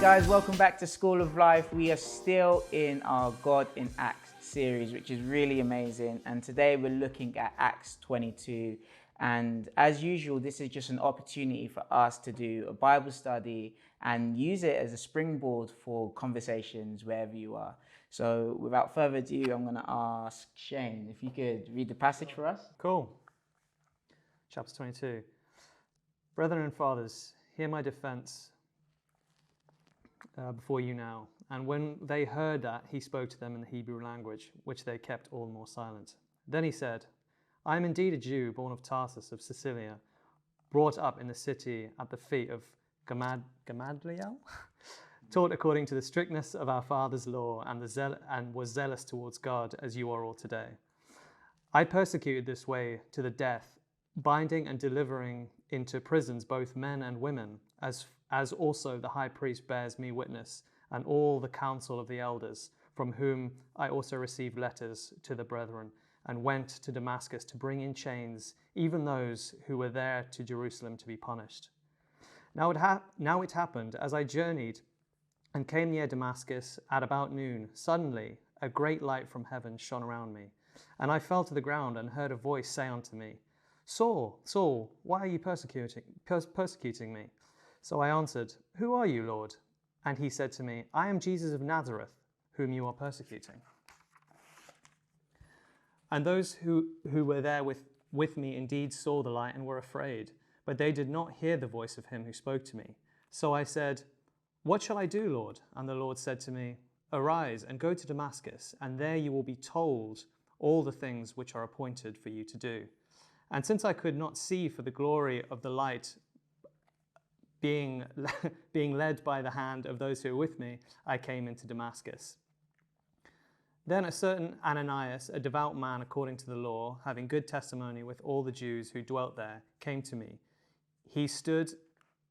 guys, welcome back to School of Life. We are still in our God in Acts series, which is really amazing. And today we're looking at Acts 22. And as usual, this is just an opportunity for us to do a Bible study and use it as a springboard for conversations wherever you are. So without further ado, I'm going to ask Shane if you could read the passage for us. Cool. Chapter 22. Brethren and fathers, hear my defense before you now. And when they heard that, he spoke to them in the Hebrew language, which they kept all the more silent. Then he said, I am indeed a Jew, born of Tarsus of Cilicia, brought up in the city at the feet of Gamaliel, taught according to the strictness of our father's law, and was zealous towards God, as you are all today. I persecuted this way to the death, binding and delivering into prisons both men and women, as also the high priest bears me witness, and all the council of the elders, from whom I also received letters to the brethren, and went to Damascus to bring in chains even those who were there to Jerusalem to be punished. Now it happened, as I journeyed and came near Damascus at about noon, suddenly a great light from heaven shone around me, and I fell to the ground and heard a voice say unto me, Saul, Saul, why are you persecuting me? So I answered, Who are you, Lord? And he said to me, I am Jesus of Nazareth, whom you are persecuting. And those who were there with me indeed saw the light and were afraid, but they did not hear the voice of him who spoke to me. So I said, What shall I do, Lord? And the Lord said to me, Arise and go to Damascus, and there you will be told all the things which are appointed for you to do. And since I could not see for the glory of the light, being led by the hand of those who were with me, I came into Damascus. Then a certain Ananias, a devout man according to the law, having good testimony with all the Jews who dwelt there, came to me. He stood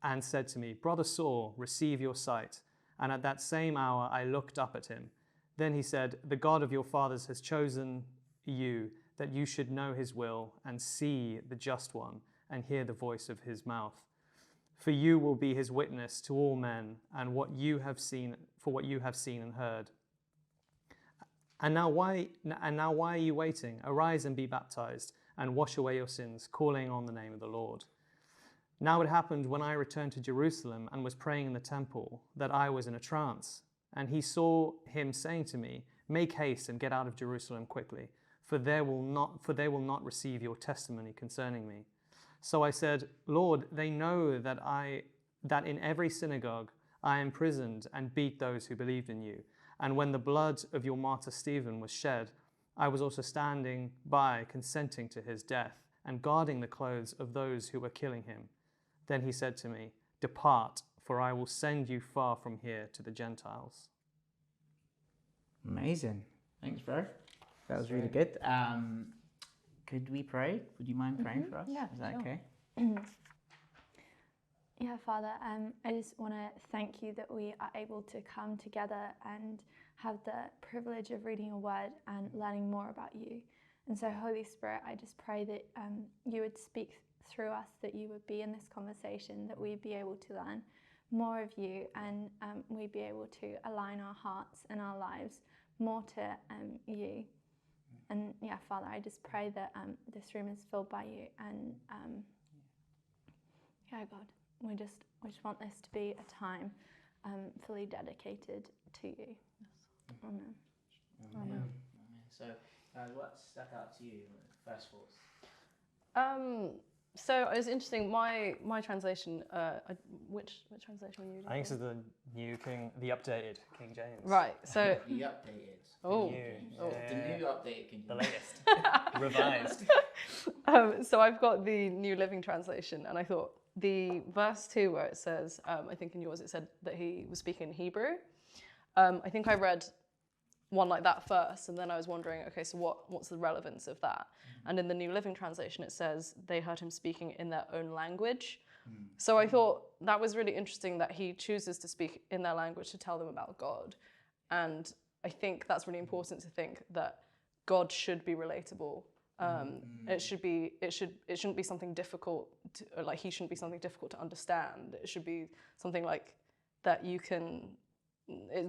and said to me, Brother Saul, receive your sight. And at that same hour I looked up at him. Then he said, The God of your fathers has chosen you, that you should know his will, and see the just one, and hear the voice of his mouth. For you will be his witness to all men, and what you have seen and heard. And now why are you waiting? Arise and be baptized, and wash away your sins, calling on the name of the Lord. Now it happened when I returned to Jerusalem and was praying in the temple, that I was in a trance. And he saw him saying to me, Make haste and get out of Jerusalem quickly, for they will not receive your testimony concerning me. So I said, Lord, they know that in every synagogue I imprisoned and beat those who believed in you. And when the blood of your martyr Stephen was shed, I was also standing by, consenting to his death, and guarding the clothes of those who were killing him. Then he said to me, Depart, for I will send you far from here to the Gentiles. Amazing. Thanks, bro. That was really good. Could we pray? Would you mind praying for us? Yeah, Is that sure. okay? Yeah, Father, I just want to thank you that we are able to come together and have the privilege of reading your word and learning more about you. And so, Holy Spirit, I just pray that you would speak through us, that you would be in this conversation, that we'd be able to learn more of you, and we'd be able to align our hearts and our lives more to you. And yeah, Father, I just pray that this room is filled by you, and yeah, God, we just want this to be a time fully dedicated to you. Yes. Amen. Amen. So, what stuck out to you? First thoughts. So it was interesting. My translation. Which translation were you reading? I think this is the updated King James. Right. So The updated. Oh. The new updated King James. The latest. Revised. So I've got the New Living Translation, and I thought the verse 2 where it says, I think in yours it said that he was speaking in Hebrew. I think I read one like that first, and then I was wondering, okay, so what's the relevance of that? And in the New Living Translation it says they heard him speaking in their own language. So I thought that was really interesting that he chooses to speak in their language to tell them about God. And I think that's really important to think that God should be relatable. It shouldn't be something difficult he shouldn't be something difficult to understand. It should be something like that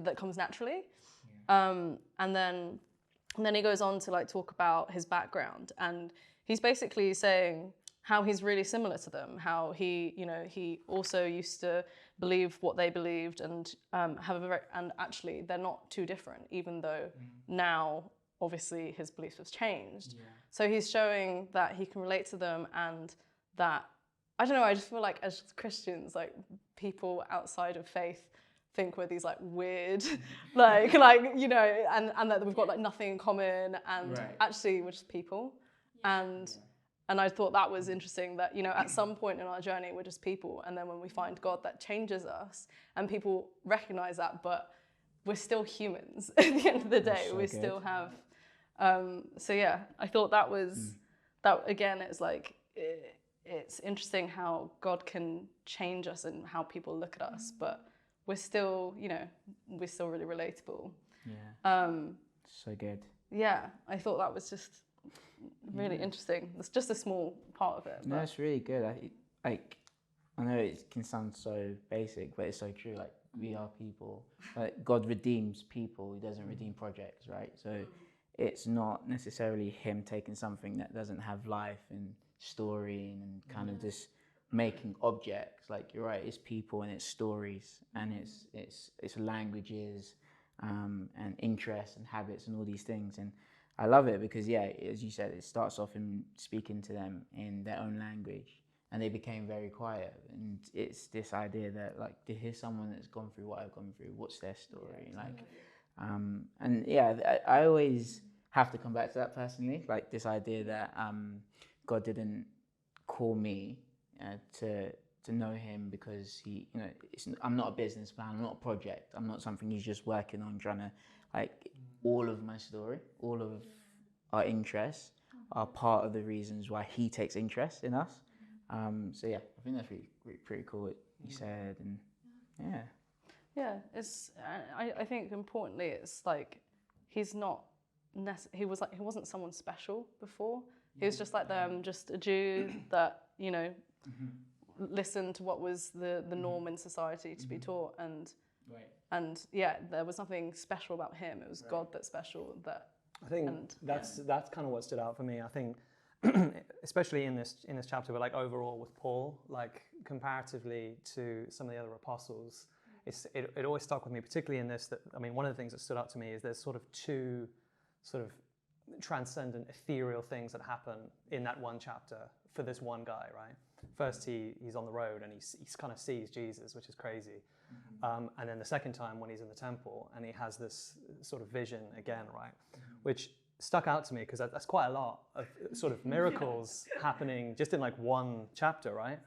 that comes naturally. And then he goes on to like talk about his background, and he's basically saying how he's really similar to them, how he also used to believe what they believed, and and actually they're not too different, even though now obviously his beliefs have changed. So he's showing that he can relate to them, and that, I don't know, I just feel like as Christians, like people outside of faith think we're these like weird, like and that we've got like nothing in common, and actually we're just people. And I thought that was interesting, that at some point in our journey we're just people, and then when we find God, that changes us, and people recognize that, but we're still humans at the end of the day. We still have so yeah, I thought that was that again. It's like it's interesting how God can change us and how people look at us, but we're still really relatable. So good. Yeah, I thought that was just really interesting. It's just a small part of it. No, it's really good. I know it can sound so basic, but it's so true. Like, we are people. Like, God redeems people. He doesn't redeem projects, right? So it's not necessarily him taking something that doesn't have life and story and kind of just making objects. Like, you're right, it's people and it's stories and it's languages and interests and habits and all these things. And I love it because, yeah, as you said, it starts off in speaking to them in their own language, and they became very quiet. And it's this idea that, like, to hear someone that's gone through what I've gone through, what's their story? And yeah, I always have to come back to that personally, like this idea that God didn't call me to know him because I'm not a business plan, I'm not a project, I'm not something he's just working on, trying to, like, all of my story, all of our interests are part of the reasons why he takes interest in us. So yeah, I think that's pretty cool what you said, and yeah. Yeah, it's. I think importantly, it's like he wasn't someone special before. He was just like them, just a Jew that listened to what was the norm in society to be taught, and yeah, there was nothing special about him. It was God that's special. That I think that's kind of what stood out for me. I think, especially in this chapter, but like overall with Paul, like comparatively to some of the other apostles, it always stuck with me, particularly in this. That, I mean, one of the things that stood out to me is there's sort of two sort of transcendent, ethereal things that happen in that one chapter for this one guy, right? First, he's on the road and he kind of sees Jesus, which is crazy. And then the second time when he's in the temple and he has this sort of vision again, right? Which stuck out to me because that's quite a lot of sort of miracles happening just in like one chapter, right?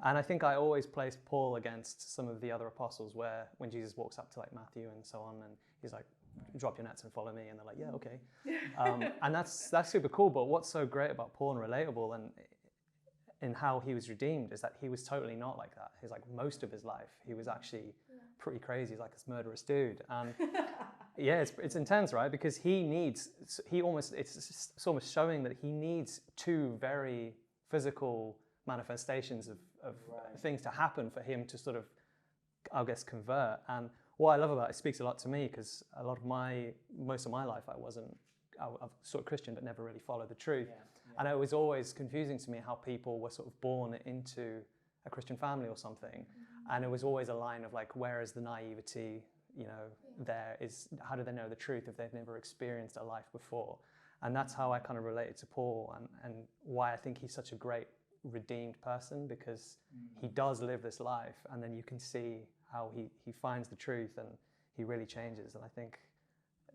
And I think I always place Paul against some of the other apostles where when Jesus walks up to like Matthew and so on, and he's like, drop your nets and follow me, and they're like, yeah, okay. And that's super cool. But what's so great about Paul and relatable and in how he was redeemed is that he was totally not like that. He's like, most of his life he was actually pretty crazy. He's like this murderous dude. And yeah, it's intense, right? Because it's almost showing that he needs two very physical manifestations of things to happen for him to sort of, I guess, convert. And what I love about it speaks a lot to me, because most of my life I've sort of Christian but never really followed the truth. And it was always confusing to me how people were sort of born into a Christian family or something. And it was always a line of like, where is the naivety, there is, how do they know the truth if they've never experienced a life before? And that's how I kind of related to Paul, and why I think he's such a great redeemed person, because he does live this life, and then you can see how he finds the truth and he really changes. And I think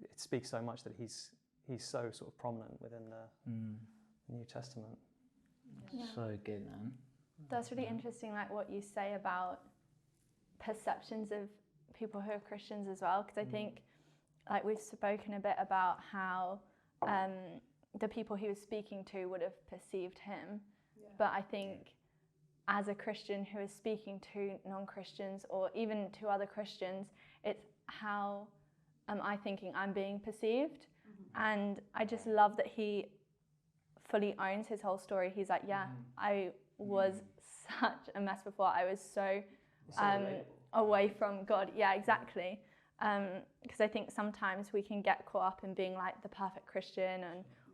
it speaks so much that he's so sort of prominent within the New Testament. Yeah. So good, man. That's really interesting, like what you say about perceptions of people who are Christians as well, because I think, like, we've spoken a bit about how the people he was speaking to would have perceived him, but I think as a Christian who is speaking to non-Christians or even to other Christians, it's how am I thinking I'm being perceived? And I just love that he fully owns his whole story. He's like, I was such a mess before. I was so away from God. Yeah, exactly. Because I think sometimes we can get caught up in being like the perfect Christian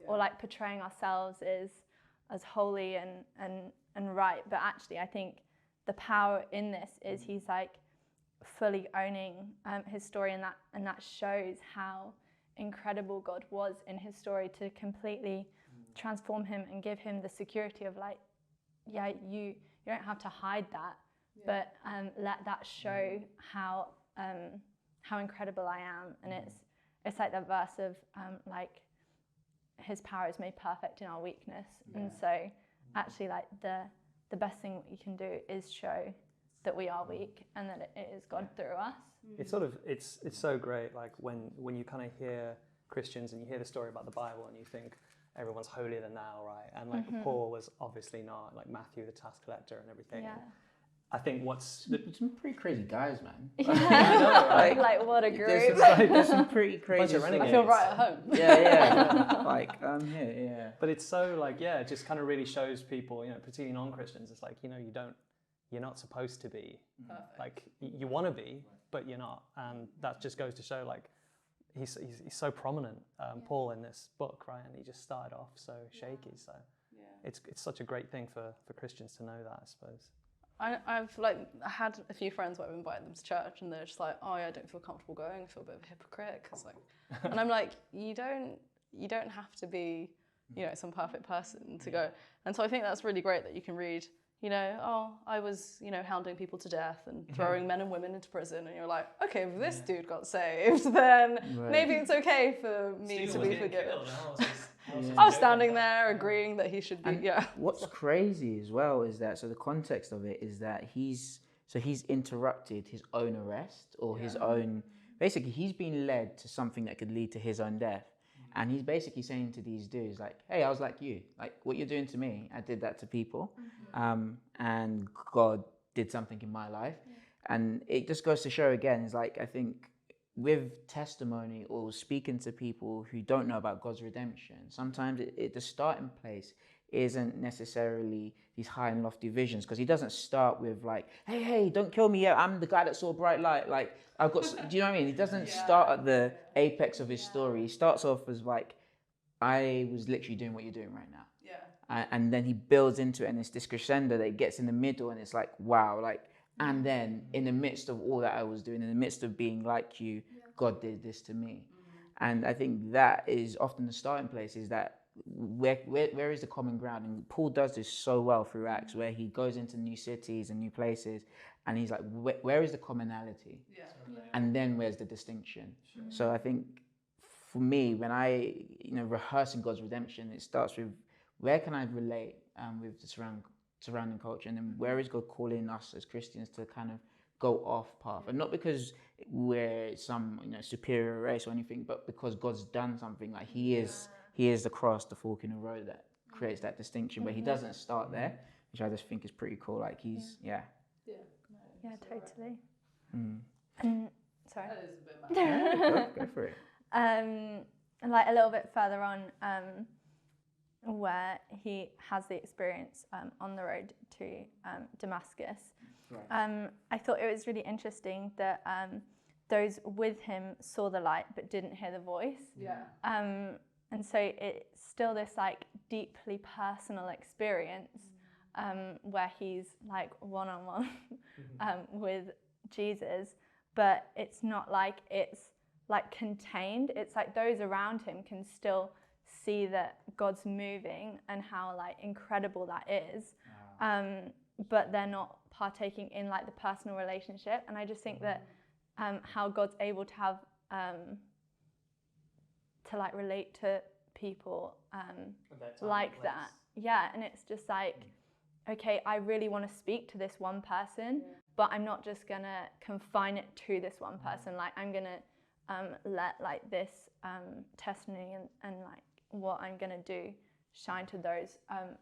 or like portraying ourselves as holy and right. But actually, I think the power in this is he's like fully owning his story, and that shows how incredible God was in his story to completely transform him and give him the security of like, yeah, you don't have to hide that, but let that show how incredible I am. And it's like that verse of like his power is made perfect in our weakness. And so actually like the best thing you can do is show that we are weak and that it is God through us. It's sort of it's so great, like when you kind of hear Christians and you hear the story about the Bible and you think everyone's holier than thou, right? And like Paul was obviously not, like Matthew the tax collector and everything. Yeah. I think some pretty crazy guys, man. Yeah. Like what a group. There's some pretty crazy. Bunch of renegades. I feel right at home. Yeah. Like I'm here. Yeah. But it's so like it just kind of really shows people, particularly non-Christians, it's like you're not supposed to be like you want to be, but you're not, and that just goes to show like he's so prominent, Paul, in this book, right? And he just started off so shaky. So it's such a great thing for Christians to know that, I suppose. I've like had a few friends where I've invited them to church, and they're just like, oh yeah, I don't feel comfortable going. I feel a bit of a hypocrite, cause like, and I'm like, you don't have to be, some perfect person to go. And so I think that's really great that you can read, oh, I was, hounding people to death and throwing men and women into prison, and you're like, okay, if this dude got saved, then maybe it's okay for me to be forgiven. I was standing there agreeing that he should be, What's crazy as well is that, so the context of it is that he's interrupted his own arrest or his own, basically he's been led to something that could lead to his own death. And he's basically saying to these dudes like, hey, I was like you, like what you're doing to me, I did that to people. And God did something in my life. And it just goes to show again, is like, I think with testimony or speaking to people who don't know about God's redemption, sometimes the starting place isn't necessarily these high and lofty visions, because he doesn't start with like, hey, don't kill me yet, I'm the guy that saw a bright light, like I've got, do you know what I mean? He doesn't start at the apex of his story. He starts off as like, I was literally doing what you're doing right now. And then he builds into it, and it's this crescendo that it gets in the middle, and it's like, wow, like, and then in the midst of all that I was doing, in the midst of being like you, God did this to me. And I think that is often the starting place, is that where is the common ground? And Paul does this so well through Acts, where he goes into new cities and new places, and he's like, where is the commonality? And then where's the distinction? So I think for me, when I rehearsing God's redemption, it starts with, where can I relate with the surrounding culture, and then where is God calling us as Christians to kind of go off path, and not because we're some superior race or anything, but because God's done something. Like he is the cross, the fork in the road that creates that distinction. But he doesn't start there, which I just think is pretty cool. Like he's Totally. Sorry. That is a bit mad. Go for it. And like a little bit further on, where he has the experience on the road to Damascus. I thought it was really interesting that those with him saw the light but didn't hear the voice. And so it's still this like deeply personal experience where he's like one-on-one with Jesus, but it's not like it's like contained. It's like those around him can still see that God's moving and how like incredible that is, but they're not partaking in like the personal relationship. And I just think that how God's able to have to like relate to people like that. And it's just like, okay, I really want to speak to this one person, but I'm not just gonna confine it to this one person. Like I'm gonna let like this testimony and like what I'm gonna do shine to those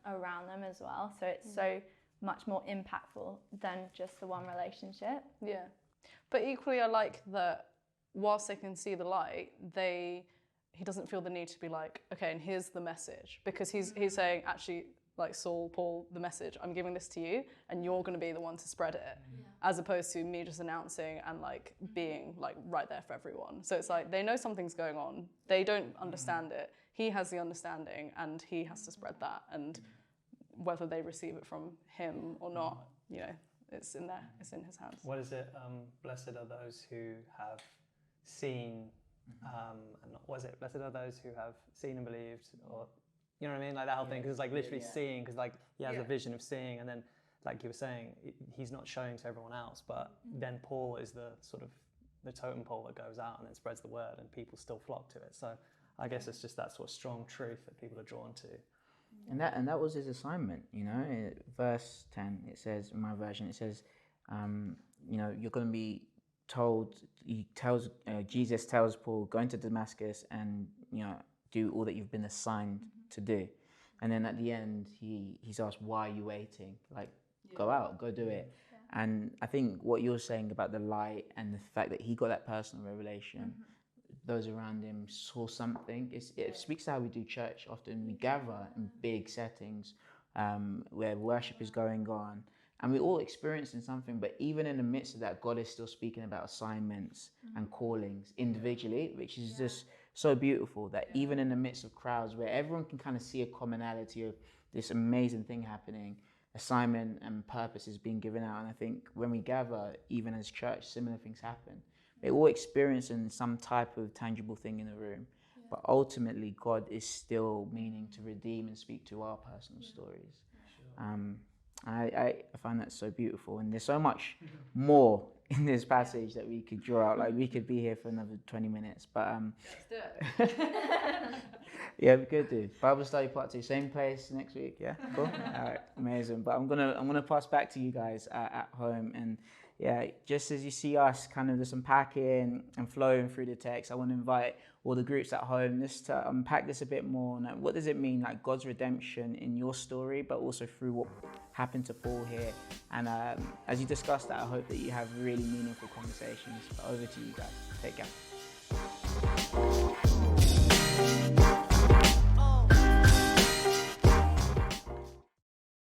around them as well. So it's so much more impactful than just the one relationship. But equally, I like that whilst they can see the light, he doesn't feel the need to be like, okay, and here's the message, because he's saying, actually, like Saul, Paul, the message. I'm giving this to you, and you're going to be the one to spread it, as opposed to me just announcing and like being like right there for everyone. So it's like they know something's going on. They don't understand it. He has the understanding, and he has to spread that. And whether they receive it from him or not, you know, it's in there. It's in his hands. What is it? Blessed are those who have seen, and not, was it? Blessed are those who have seen and believed, or you know what I mean? Like that whole thing, because it's like literally seeing, because like he has a vision of seeing, and then like you were saying, he's not showing to everyone else, but then Paul is the sort of the totem pole that goes out and then spreads the word, and people still flock to it. So I guess it's just that sort of strong truth that people are drawn to. And that was his assignment, you know. Verse 10, it says, in my version, it says, you know, you're going to be told, Jesus tells Paul, go into Damascus and, you know, do all that you've been assigned to do. And then at the end, he's asked, why are you waiting? Like, go out, go do it. Yeah. And I think what you're saying about the light and the fact that he got that personal revelation, those around him saw something. It speaks to how we do church. Often we gather in big settings where worship is going on, and we're all experiencing something. But even in the midst of that, God is still speaking about assignments and callings individually, which is just so beautiful, that even in the midst of crowds where everyone can kind of see a commonality of this amazing thing happening, assignment and purpose is being given out. And I think when we gather, even as church, similar things happen. We're all experiencing some type of tangible thing in the room, but ultimately God is still meaning to redeem and speak to our personal stories. I find that so beautiful, and there's so much more in this passage that we could draw out. Like, we could be here for another 20 minutes, but Let's do it. yeah, we could do Bible study part 2, same place next week. Yeah, cool. All right, amazing. But I'm gonna pass back to you guys at home, and yeah, just as you see us kind of just unpacking and flowing through the text, I want to invite all the groups at home just to unpack this a bit more. And what does it mean, like God's redemption in your story, but also through what happened to Paul here? And as you discuss that, I hope that you have really meaningful conversations. But over to you guys. Take care.